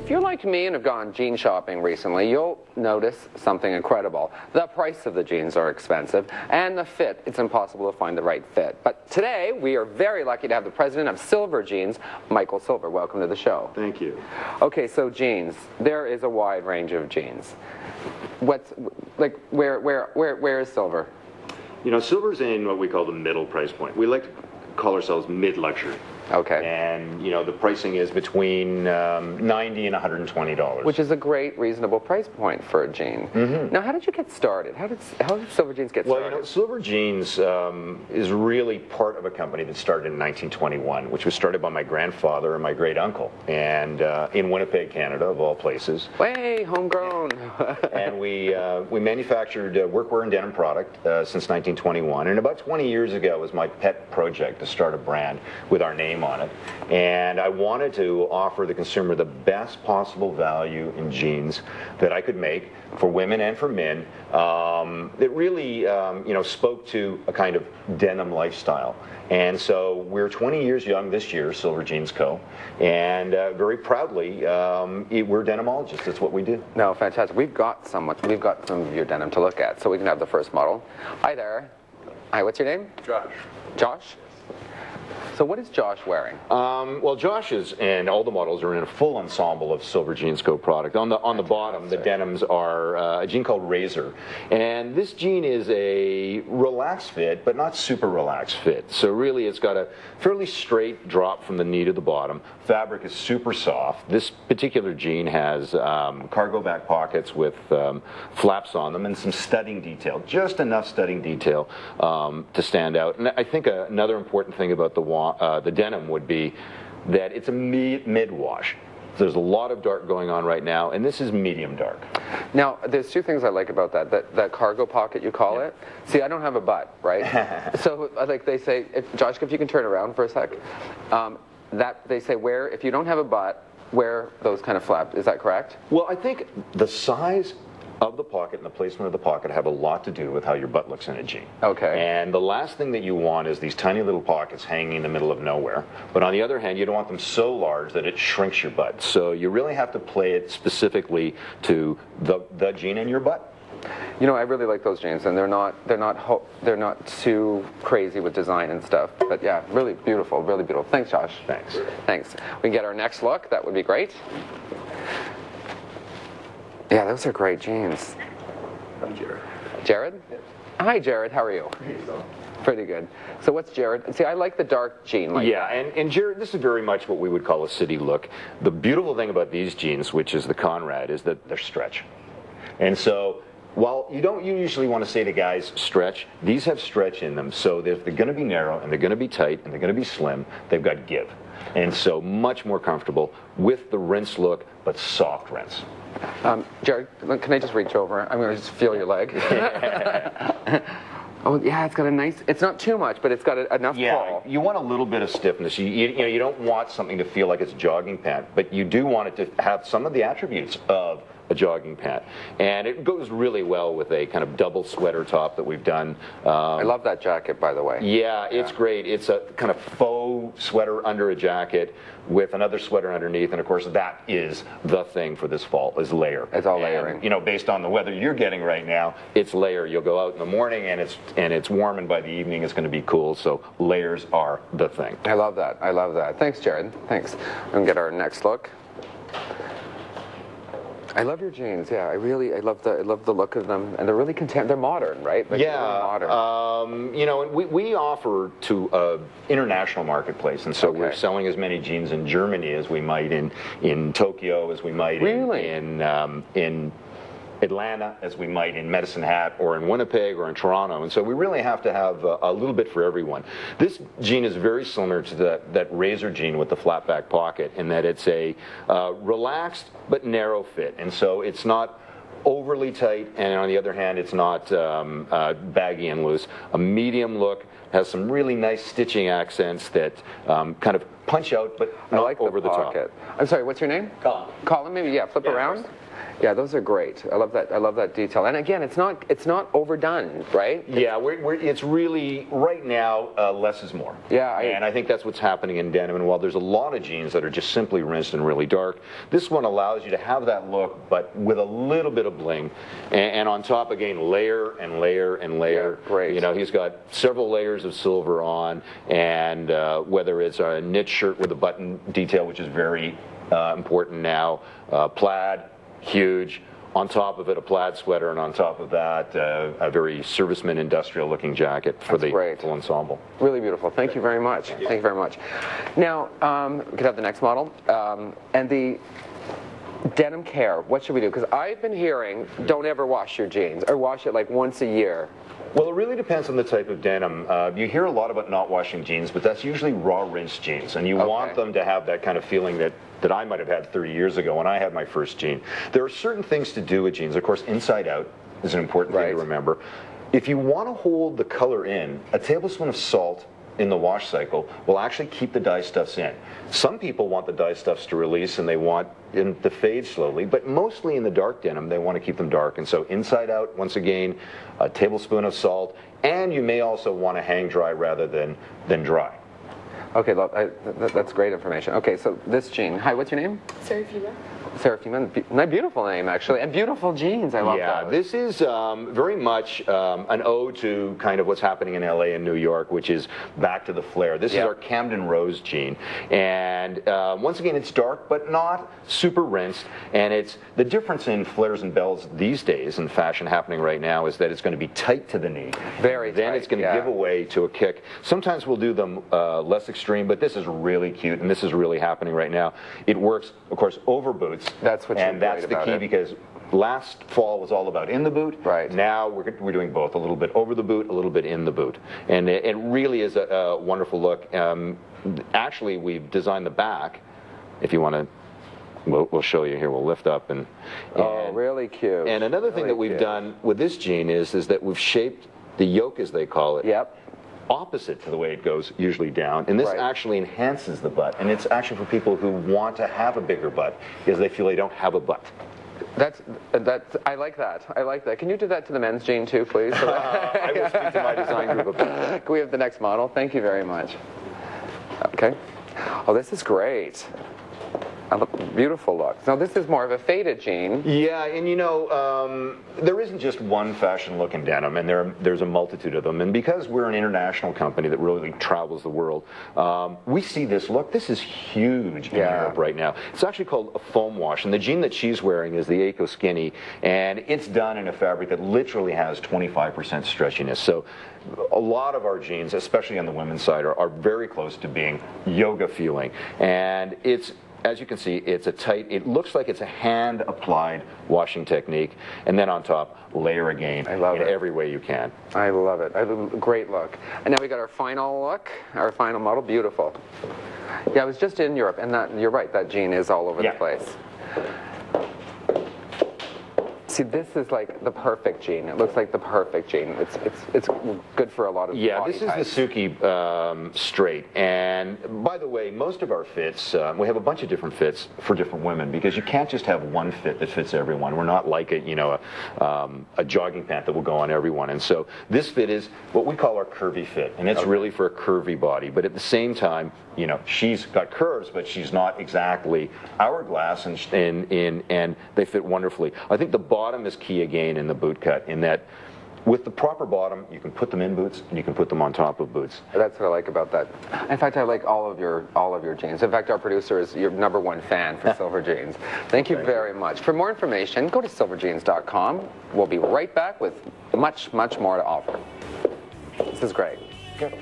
If you're like me and have gone jean shopping recently, you'll notice something incredible. The price of the jeans are expensive, and the fit, it's impossible to find the right fit. But today, we are very lucky to have the president of Silver Jeans, Michael Silver. Welcome to the show. Thank you. Okay, so jeans. There is a wide range of jeans. What's, like, where is Silver? You know, Silver's in what we call the middle price point. We like to call ourselves mid-luxury. Okay. And, you know, the pricing is between $90 and $120. Which is a great, reasonable price point for a jean. Mm-hmm. Now, how did you get started? How did Silver Jeans get started? Well, you know, Silver Jeans is really part of a company that started in 1921, which was started by my grandfather and my great-uncle, and in Winnipeg, Canada, of all places. Way homegrown. And we manufactured workwear and denim product since 1921. And about 20 years ago, it was my pet project to start a brand with our name on it, and I wanted to offer the consumer the best possible value in jeans that I could make for women and for men that really you know, spoke to a kind of denim lifestyle. And so we're 20 years young this year, Silver Jeans Co., and very proudly we're denomologists. That's what we do. No, fantastic. We've got some of your denim to look at, so we can have the first model. Hi there. Hi, what's your name? Josh. Josh? So what is Josh wearing? Well, Josh is, and all the models are in a full ensemble of Silver Jeans Co. product. On the bottom, the denims are a jean called Razor, and this jean is a relaxed fit, but not super relaxed fit. So really, it's got a fairly straight drop from the knee to the bottom. Fabric is super soft. This particular jean has cargo back pockets with flaps on them and some studding detail, just enough studding detail to stand out. And I think another important thing about the denim would be that it's a mid-wash. There's a lot of dark going on right now, and this is medium dark. Now, there's two things I like about that cargo pocket, you call it. See, I don't have a butt, right? So, like they say, Josh, if you can turn around for a sec, that they say if you don't have a butt, wear those kind of flaps. Is that correct? Well, I think the size of the pocket and the placement of the pocket have a lot to do with how your butt looks in a jean. Okay. And the last thing that you want is these tiny little pockets hanging in the middle of nowhere. But on the other hand, you don't want them so large that it shrinks your butt. So you really have to play it specifically to the jean and your butt. You know, I really like those jeans, and they're not too crazy with design and stuff. But yeah, really beautiful, really beautiful. Thanks, Josh. Thanks. Thanks. We can get our next look. That would be great. Yeah, those are great jeans. I'm Jared. Jared? Yes. Hi, Jared. How are you? Pretty good. So what's Jared? See, I like the dark jean. And Jared, this is very much what we would call a city look. The beautiful thing about these jeans, which is the Conrad, is that they're stretch. And so, while you don't usually want to say to guys stretch, these have stretch in them. So if they're going to be narrow, and they're going to be tight, and they're going to be slim, they've got give. And so much more comfortable with the rinse look, but soft rinse. Jared, can I just reach over? I'm going to just feel your leg. Oh, yeah, it's got a nice, it's not too much, but it's got enough fall. You want a little bit of stiffness. You don't want something to feel like it's a jogging pant, but you do want it to have some of the attributes of a jogging pant. And it goes really well with a kind of double sweater top that we've done. I love that jacket, by the way. Yeah, it's great. It's a kind of faux sweater under a jacket with another sweater underneath, and of course that is the thing for this fall, is layer. It's all layering. And, you know, based on the weather you're getting right now, it's layer. You'll go out in the morning and it's warm, and by the evening it's going to be cool, so layers are the thing. I love that. I love that. Thanks, Jared. Thanks. We're going to get our next look. I love your jeans. Yeah, I love the look of them, and they're really they're modern, right? Like, yeah, really modern. You know, we offer to an international marketplace, and so we're selling as many jeans in Germany as we might in Tokyo, as we might in Atlanta, as we might in Medicine Hat, or in Winnipeg, or in Toronto. And so we really have to have a little bit for everyone. This jean is very similar to that Razor jean with the flat back pocket, in that it's a relaxed but narrow fit. And so it's not overly tight, and on the other hand, it's not baggy and loose. A medium look, has some really nice stitching accents that kind of punch out, but not over the top. I'm sorry, what's your name? Colin. Colin, maybe, flip around. Yeah, those are great. I love that. I love that detail. And again, it's not overdone, right? Yeah, it's really right now less is more. Yeah, and I think that's what's happening in denim. And while there's a lot of jeans that are just simply rinsed and really dark, this one allows you to have that look, but with a little bit of bling. And on top, again, layer and layer and layer. Yeah, great. You know, he's got several layers of silver on, and whether it's a knit shirt with a button detail, which is very important now, plaid. Huge. On top of it, a plaid sweater, and on top of that, a very serviceman industrial looking jacket for the full ensemble. Really beautiful. Thank you very much. Thank you very much. Now, we could have the next model. And the denim care, what should we do? Because I've been hearing, don't ever wash your jeans, or wash it like once a year. Well, it really depends on the type of denim. You hear a lot about not washing jeans, but that's usually raw rinsed jeans, and you want them to have that kind of feeling that I might have had 30 years ago when I had my first jean. There are certain things to do with jeans. Of course, inside out is an important thing to remember. If you want to hold the color in, a tablespoon of salt in the wash cycle will actually keep the dye stuffs in. Some people want the dye stuffs to release and they want them to fade slowly, but mostly in the dark denim they want to keep them dark. And so inside out, once again, a tablespoon of salt, and you may also want to hang dry rather than dry. Okay, that's great information. Okay, so this jean. Hi, what's your name? Serafima. Serafima, beautiful name actually, and beautiful jeans. I love that. Yeah, this is very much an ode to kind of what's happening in LA and New York, which is back to the flare. This is our Camden Rose jean, and once again, it's dark but not super rinsed. And it's the difference in flares and bells these days in fashion happening right now is that it's going to be tight to the knee. Very then tight, it's going to give away to a kick. Sometimes we'll do them less extreme, but this is really cute, and this is really happening right now. It works, of course, over boots. That's what and that's the key because last fall was all about in the boot. Right. Now we're doing both, a little bit over the boot, a little bit in the boot, and it really is a wonderful look. Actually, we've designed the back. If you want to, we'll show you here. We'll lift up and oh, really cute. And another thing that we've done with this jean is that we've shaped the yoke, as they call it. Yep. Opposite to the way it goes usually down, and this actually enhances the butt, and it's actually for people who want to have a bigger butt because they feel they don't have a butt. That's I like that. I like that. Can you do that to the men's jean too, please? I will speak to my design group about that. Can we have the next model? Thank you very much. Okay. Oh, this is great. A beautiful look. Now this is more of a faded jean. Yeah, and you know, there isn't just one fashion look in denim, and there's a multitude of them. And because we're an international company that really travels the world, we see this look. This is huge in Europe right now. It's actually called a foam wash, and the jean that she's wearing is the Eco Skinny, and it's done in a fabric that literally has 25% stretchiness. So a lot of our jeans, especially on the women's side, are very close to being yoga feeling, and it's, as you can see, it's a tight, it looks like it's a hand-applied washing technique, and then on top, layer again in every way you can. I love it. Great look. And now we got our final look, our final model. Beautiful. Yeah, I was just in Europe, and you're right, that jean is all over the place. See, this is like the perfect jean. It looks like the perfect jean. It's good for a lot of body this is types. the Suki straight. And by the way, most of our fits, we have a bunch of different fits for different women because you can't just have one fit that fits everyone. We're not like a jogging pant that will go on everyone. And so this fit is what we call our curvy fit, and it's really for a curvy body. But at the same time, you know, she's got curves, but she's not exactly hourglass, and they fit wonderfully. I think the bottom is key again in the boot cut, in that with the proper bottom, you can put them in boots and you can put them on top of boots. That's what I like about that. In fact, I like all of your jeans. In fact, our producer is your #1 fan for Silver Jeans. Thank you very much. For more information, go to silverjeans.com. We'll be right back with much, much more to offer. This is great. Good.